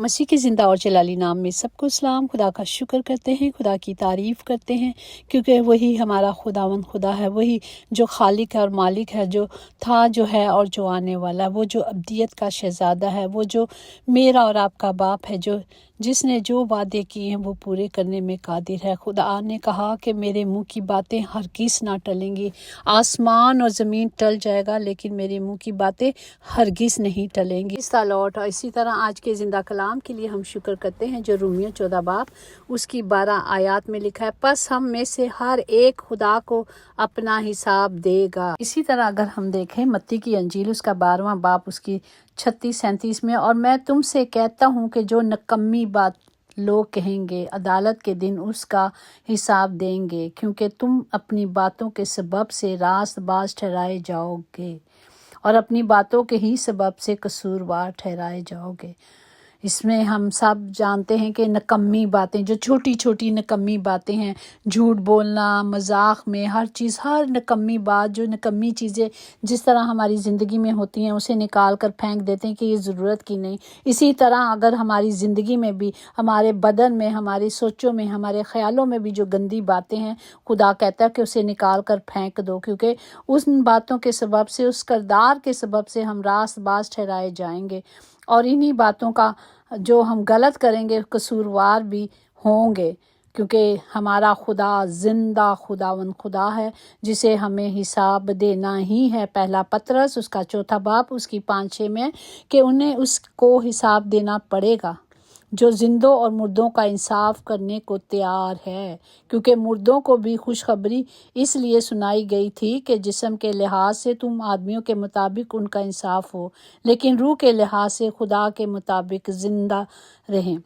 मसीह के ज़िंदा और जलाली नाम में सबको सलाम। खुदा का शुक्र करते हैं, खुदा की तारीफ़ करते हैं, क्योंकि वही हमारा खुदावंद खुदा है, वही जो खालिक है और मालिक है, जो था, जो है और जो आने वाला है, वो जो अब्दियत का शहज़ादा है, वो जो मेरा और आपका बाप है, जिसने जो वादे किए हैं वो पूरे करने में कादिर है। खुदा ने कहा कि मेरे मुंह की बातें हरगिज़ ना टलेंगी। आसमान और ज़मीन टल जाएगा लेकिन मेरे मुंह की बातें हरगिज़ नहीं टलेंगी। इस लौट और इसी तरह आज के ज़िंदा कलाम के लिए हम शुक्र करते हैं, जो रोमियो 14 बाब उसकी 12 आयत में लिखा है, बस हम में से हर एक खुदा को अपना हिसाब देगा। इसी तरह अगर हम देखें मत्ती की अंजील उसका 12वां बाब उसकी 36-37 में, और मैं तुमसे कहता हूँ कि जो नकम्मी बात लोग कहेंगे अदालत के दिन उसका हिसाब देंगे, क्योंकि तुम अपनी बातों के सबब से रास्तबाज ठहराए जाओगे और अपनी बातों के ही सबब से कसूरवार ठहराए जाओगे। इसमें हम सब जानते हैं कि नकम्मी बातें, जो छोटी छोटी नकम्मी बातें हैं, झूठ बोलना, मजाक में हर चीज़, हर नकम्मी बात, जो नकम्मी चीज़ें जिस तरह हमारी ज़िंदगी में होती हैं उसे निकाल कर फेंक देते हैं कि ये ज़रूरत की नहीं। इसी तरह अगर हमारी ज़िंदगी में भी, हमारे बदन में, हमारी सोचों में, हमारे ख़्यालों में भी जो गंदी बातें हैं, खुदा कहता है कि उसे निकाल कर फेंक दो, क्योंकि उन बातों के सबब से, उस किरदार के सबब से हम रास्तबाज ठहराए जाएंगे और इन्हीं बातों का जो हम गलत करेंगे कसूरवार भी होंगे, क्योंकि हमारा खुदा जिंदा खुदावन खुदा है जिसे हमें हिसाब देना ही है। पहला पतरस उसका 4 बाब उसकी 5-6 में कि उन्हें उसको हिसाब देना पड़ेगा जो जिंदों और मुर्दों का इंसाफ करने को तैयार है, क्योंकि मुर्दों को भी खुशखबरी इसलिए सुनाई गई थी कि जिस्म के लिहाज से तुम आदमियों के मुताबिक उनका इंसाफ हो, लेकिन रूह के लिहाज से खुदा के मुताबिक जिंदा रहें।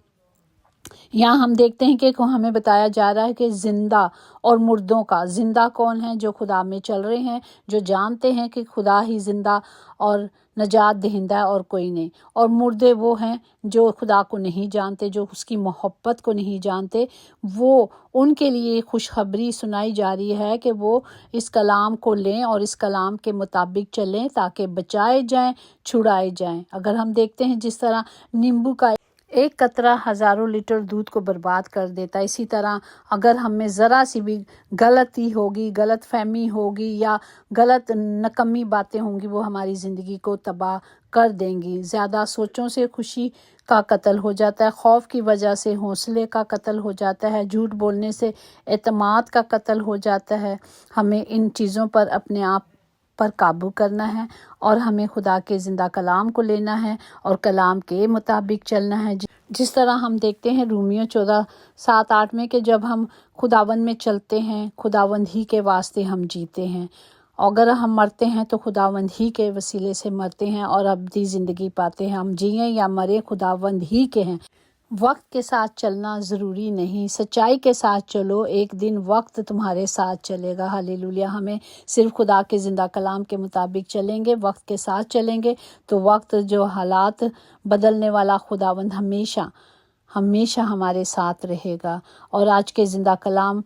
यहाँ हम देखते हैं कि हमें बताया जा रहा है कि जिंदा और मुर्दों का, जिंदा कौन है? जो खुदा में चल रहे हैं, जो जानते हैं कि खुदा ही जिंदा और नजात दहिंदा है और कोई नहीं, और मुर्दे वो हैं जो खुदा को नहीं जानते, जो उसकी मोहब्बत को नहीं जानते। वो उनके लिए खुशखबरी सुनाई जा रही है कि वो इस कलाम को लें और इस कलाम के मुताबिक चलें ताकि बचाए जाएं, छुड़ाए जाएं। अगर हम देखते हैं जिस तरह नींबू का एक कतरा हज़ारों लीटर दूध को बर्बाद कर देता है, इसी तरह अगर हमें ज़रा सी भी गलती होगी, गलत फहमी होगी या गलत नकम्मी बातें होंगी, वो हमारी ज़िंदगी को तबाह कर देंगी। ज़्यादा सोचों से खुशी का कत्ल हो जाता है, खौफ की वजह से हौसले का कत्ल हो जाता है, झूठ बोलने से एतमाद का कत्ल हो जाता है। हमें इन चीज़ों पर अपने आप पर काबू करना है और हमें खुदा के ज़िंदा कलाम को लेना है और कलाम के मुताबिक चलना है। जिस तरह हम देखते हैं रोमियो 14:7-8 में कि जब हम खुदावंद में चलते हैं, खुदावंद ही के वास्ते हम जीते हैं। अगर हम मरते हैं तो खुदावंद ही के वसीले से मरते हैं और अब्दी ज़िंदगी पाते हैं। हम जिए या मरे खुदावंद ही के हैं। वक्त के साथ चलना ज़रूरी नहीं, सच्चाई के साथ चलो, एक दिन वक्त तुम्हारे साथ चलेगा। हालेलुया। हमें सिर्फ खुदा के ज़िंदा कलाम के मुताबिक चलेंगे, वक्त के साथ चलेंगे तो वक्त जो हालात बदलने वाला खुदावंद हमेशा हमेशा हमारे साथ रहेगा। और आज के ज़िंदा कलाम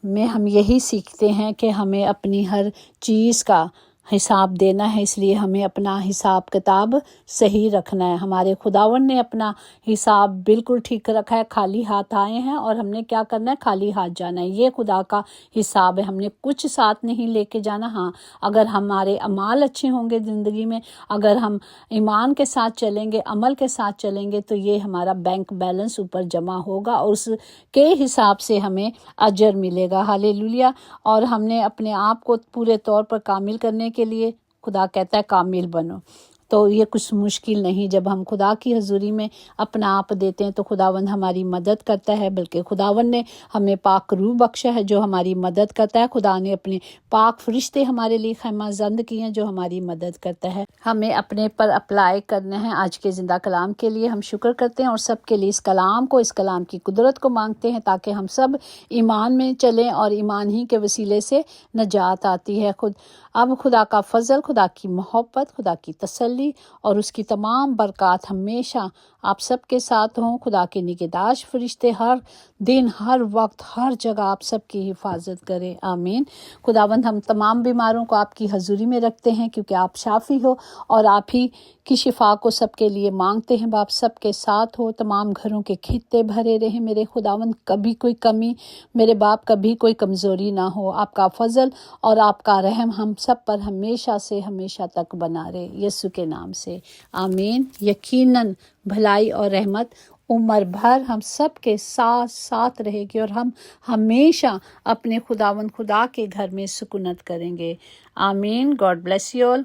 में हम यही सीखते हैं कि हमें अपनी हर चीज़ का हिसाब देना है, इसलिए हमें अपना हिसाब किताब सही रखना है। हमारे खुदावन ने अपना हिसाब बिल्कुल ठीक रखा है। खाली हाथ आए हैं और हमने क्या करना है? खाली हाथ जाना है। ये खुदा का हिसाब है, हमने कुछ साथ नहीं लेके जाना। हाँ, अगर हमारे अमाल अच्छे होंगे ज़िंदगी में, अगर हम ईमान के साथ चलेंगे, अमल के साथ चलेंगे, तो ये हमारा बैंक बैलेंस ऊपर जमा होगा और उसके हिसाब से हमें अजर मिलेगा। हालेलुया। और हमने अपने आप को पूरे तौर पर कामिल करने के लिए, खुदा कहता है कामिल बनो, तो ये कुछ मुश्किल नहीं। जब हम खुदा की हजूरी में अपना आप देते हैं तो खुदावंद हमारी मदद करता है, बल्कि खुदावंद ने हमें पाक रूह बख्शा है जो हमारी मदद करता है। खुदा ने अपने पाक फरिश्ते हमारे लिए खैमाजंद किए हैं जो हमारी मदद करता है। हमें अपने पर अप्लाई करना है। आज के ज़िंदा कलाम के लिए हम शुक्र करते हैं और सब के लिए इस कलाम को, इस कलाम की कुदरत को मांगते हैं ताकि हम सब ईमान में चलें और ईमान ही के वसीले से नजात आती है। खुद اب خدا کا فضل، خدا کی محبت، خدا کی تسلی اور اس کی تمام برکات ہمیشہ آپ سب کے ساتھ ہوں۔ خدا کے نگہداشت فرشتے ہر دن، ہر وقت، ہر جگہ آپ سب کی حفاظت کریں، آمین۔ خداوند ہم تمام بیماروں کو آپ کی حضوری میں رکھتے ہیں، کیونکہ آپ شافی ہو اور آپ ہی کی شفا کو سب کے لیے مانگتے ہیں۔ باپ سب کے ساتھ ہو، تمام گھروں کے خطے بھرے رہیں میرے خداوند، کبھی کوئی کمی میرے باپ، کبھی کوئی کمزوری نہ ہو۔ آپ کا فضل اور آپ کا رحم ہم سب پر ہمیشہ سے ہمیشہ تک بنا رہے، یسوع کے نام سے آمین۔ یقیناً بھلائی اور رحمت عمر بھر ہم سب کے ساتھ ساتھ رہے گی، اور ہم ہمیشہ اپنے خداوند خدا کے گھر میں سکونت کریں گے، آمین۔ God bless you all.